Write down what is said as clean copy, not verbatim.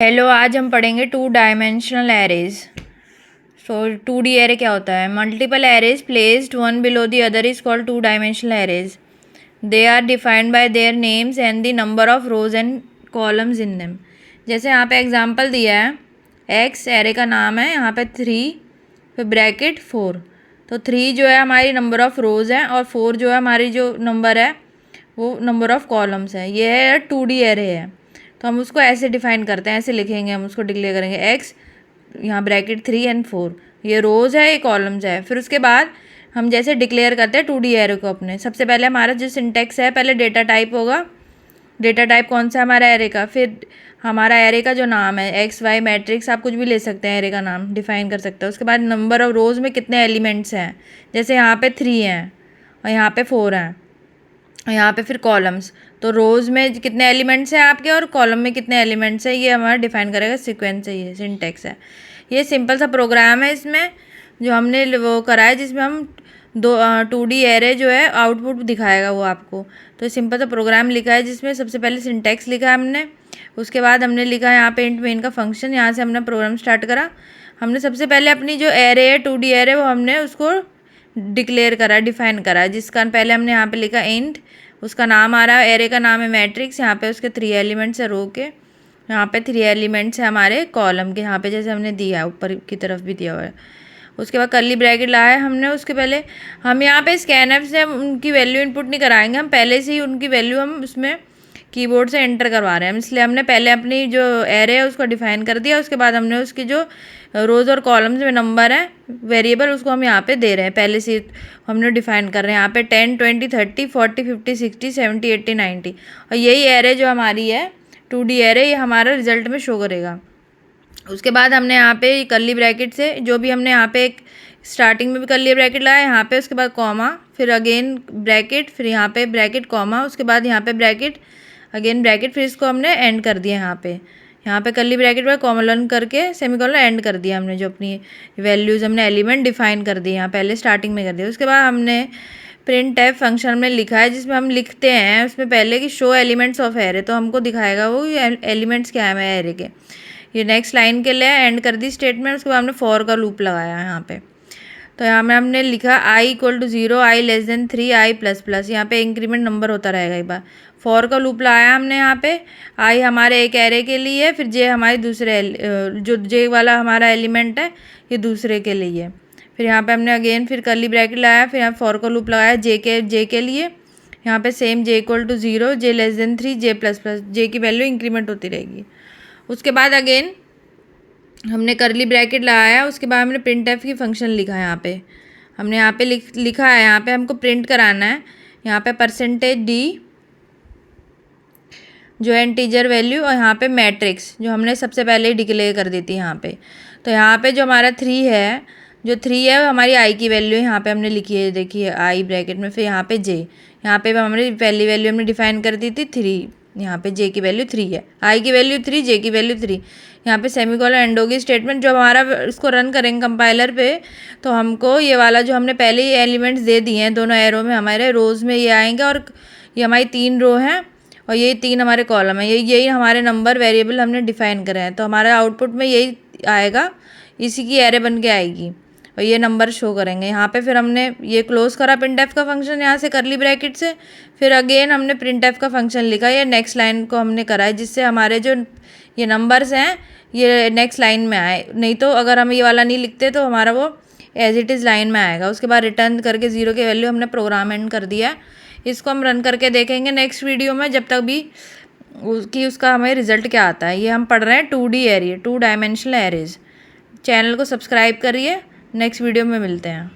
Hello, आज हम पढ़ेंगे two dimensional arrays. So 2D array क्या होता है? Multiple arrays placed one below the other is called two dimensional arrays. They are defined by their names and the number of rows and columns in them. जैसे यहाँ पे example दिया है, x array का नाम है, यहाँ पे 3 फिर ब्रैकेट 4। तो 3 जो है हमारी नंबर ऑफ रोज है और 4 जो है हमारी जो नंबर है वो नंबर ऑफ कॉलम्स है। ये है 2D एरे है। तो हम उसको ऐसे डिफाइन करते हैं, ऐसे लिखेंगे, हम उसको डिक्लेयर करेंगे एक्स, यहाँ ब्रैकेट 3 एंड 4, ये रोज़ है, ये कॉलम्स है। फिर उसके बाद हम जैसे डिक्लेयर करते हैं 2D एरे को अपने, सबसे पहले हमारा जो सिंटेक्स है, पहले डेटा टाइप होगा। डेटा टाइप कौन सा? हमारा एरे का। फिर हमारा एरे का जो नाम है, एक्स वाई मैट्रिक्स, आप कुछ भी ले सकते हैं, एरे का नाम डिफाइन कर सकते हैं। उसके बाद नंबर ऑफ रोज़ में कितने एलिमेंट्स हैं, जैसे यहाँ पे 3 हैं और यहाँ पे 4 हैं और यहाँ पे फिर कॉलम्स। तो रोज़ में कितने एलिमेंट्स हैं आपके और कॉलम में कितने एलिमेंट्स हैं, ये हमारा डिफाइन करेगा सीक्वेंस है, ये सिंटेक्स है। ये सिंपल सा प्रोग्राम है इसमें जो हमने वो करा है, जिसमें हम 2D एरे जो है आउटपुट दिखाएगा वो आपको। तो सिंपल सा प्रोग्राम लिखा है जिसमें सबसे पहले सिंटेक्स लिखा है हमने, उसके बाद हमने लिखा है यहाँ पे इंट मेन का फंक्शन। यहाँ से हमने प्रोग्राम स्टार्ट करा। हमने सबसे पहले अपनी जो एरे है 2D एरे, वो हमने उसको डिक्लेयर करा, डिफाइन करा, जिसका पहले हमने यहाँ पे लिखा इंट, उसका नाम आ रहा है, एरे का नाम है मैट्रिक्स, यहाँ पे उसके 3 एलिमेंट्स है रो के, यहाँ पे 3 एलिमेंट्स है हमारे कॉलम के, यहाँ पे जैसे हमने दिया है ऊपर की तरफ भी दिया हुआ है। उसके बाद कर्ली ब्रैकेट लाया है हमने। उसके पहले हम यहाँ पे स्कैनर से उनकी वैल्यू इनपुट नहीं कराएंगे, हम पहले से ही उनकी वैल्यू हम उसमें कीबोर्ड से एंटर करवा रहे हैं, इसलिए हमने पहले अपनी जो एरे है उसको डिफाइन कर दिया। उसके बाद हमने उसकी जो रोज़ और कॉलम्स में नंबर है वेरिएबल, उसको हम यहाँ पे दे रहे हैं, पहले से हमने डिफाइन कर रहे हैं यहाँ पे 10, 20, 30, 40, 50, 60, 70, 80, 90। और यही एरे जो हमारी है 2D एरे, ये हमारा रिजल्ट में शो करेगा। उसके बाद हमने यहाँ पे कर्ली ब्रैकेट से जो भी हमने यहाँ पे एक स्टार्टिंग में भी कर्ली ब्रैकेट लगाया यहाँ पे, उसके बाद कॉमा, फिर अगेन ब्रैकेट, फिर यहाँ पे ब्रैकेट कॉमा, उसके बाद यहाँ पे ब्रैकेट, अगेन ब्रैकेट, फिर इसको हमने एंड कर दिया यहाँ पे कर्ली ब्रैकेट पर कॉमन करके सेमीकोलन एंड कर दिया हमने, जो अपनी वैल्यूज़ हमने एलिमेंट डिफाइन कर दिए यहाँ पहले स्टार्टिंग में कर दिया। उसके बाद हमने प्रिंट एफ फंक्शन में लिखा है, जिसमें हम लिखते हैं उसमें पहले कि शो एलिमेंट्स ऑफ एरे, तो हमको दिखाएगा वो एलिमेंट्स क्या है एरे के। ये नेक्स्ट लाइन के लिए एंड कर दी स्टेटमेंट। उसके बाद हमने फॉर का लूप लगाया यहाँ पे। तो यहाँ में हमने लिखा I equal to 0, I less than 3, I plus plus, यहाँ पे इंक्रीमेंट नंबर होता रहेगा एक बार। फॉर का लूप लगाया हमने यहाँ पे, आई हमारे एक एरे के लिए है, फिर जे हमारे दूसरे जो जे वाला हमारा एलिमेंट है ये दूसरे के लिए है। फिर यहाँ पे हमने अगेन फिर कर्ली ब्रैकेट लगाया, फिर यहाँ फॉर का लूप लगाया जे के लिए, यहाँ पे same J equal to 0, J less than 3, J plus plus, J की वैल्यू इंक्रीमेंट होती रहेगी। उसके बाद अगेन हमने कर्ली ब्रैकेट लगाया, उसके बाद हमने प्रिंट एफ की फंक्शन लिखा है। यहाँ पे हमने यहाँ पे लिखा है, यहाँ पे हमको प्रिंट कराना है, यहाँ पे %d जो है इंटीजर वैल्यू, और यहाँ पे मैट्रिक्स जो हमने सबसे पहले ही डिक्लेयर कर दी थी यहाँ पे। तो यहाँ पे जो हमारा 3 है, जो 3 है वो हमारी आई की वैल्यू है, यहाँ पे हमने लिखी है, देखिए आई ब्रैकेट में, फिर यहाँ पे जे, यहाँ पे हमने पहली वैल्यू हमने डिफाइन कर दी थी 3, यहाँ पे जे की वैल्यू 3 है, आई की वैल्यू 3, जे की वैल्यू 3, यहाँ पे सेमीकोलन एंड होगी स्टेटमेंट। जो हमारा इसको रन करेंगे कंपाइलर पे, तो हमको ये वाला जो हमने पहले ही एलिमेंट्स दे दिए हैं दोनों एरो में, हमारे रोज़ में ये आएंगे, और ये हमारी 3 रो हैं और ये 3 हमारे कॉलम है, यही हमारे नंबर वेरिएबल हमने डिफाइन करे हैं। तो हमारा आउटपुट में यही आएगा, इसी की एरे बन के आएगी और ये नंबर शो करेंगे। यहाँ पे फिर हमने ये क्लोज करा प्रिंट एफ का फंक्शन यहाँ से कर्ली ब्रैकेट से, फिर अगेन हमने प्रिंट एफ का फंक्शन लिखा, ये नेक्स्ट लाइन को हमने करा है, जिससे हमारे जो ये नंबर्स हैं ये नेक्स्ट लाइन में आए। नहीं तो अगर हम ये वाला नहीं लिखते तो हमारा वो एज इट इज़ लाइन में आएगा। उसके बाद रिटर्न करके 0 की वैल्यू हमने प्रोग्राम एंड कर दिया। इसको हम रन करके देखेंगे नेक्स्ट वीडियो में, जब तक भी उसका हमें रिजल्ट क्या आता है। ये हम पढ़ रहे हैं 2D array, 2 dimensional arrays. Channel को सब्सक्राइब करिए, नेक्स्ट वीडियो में मिलते हैं।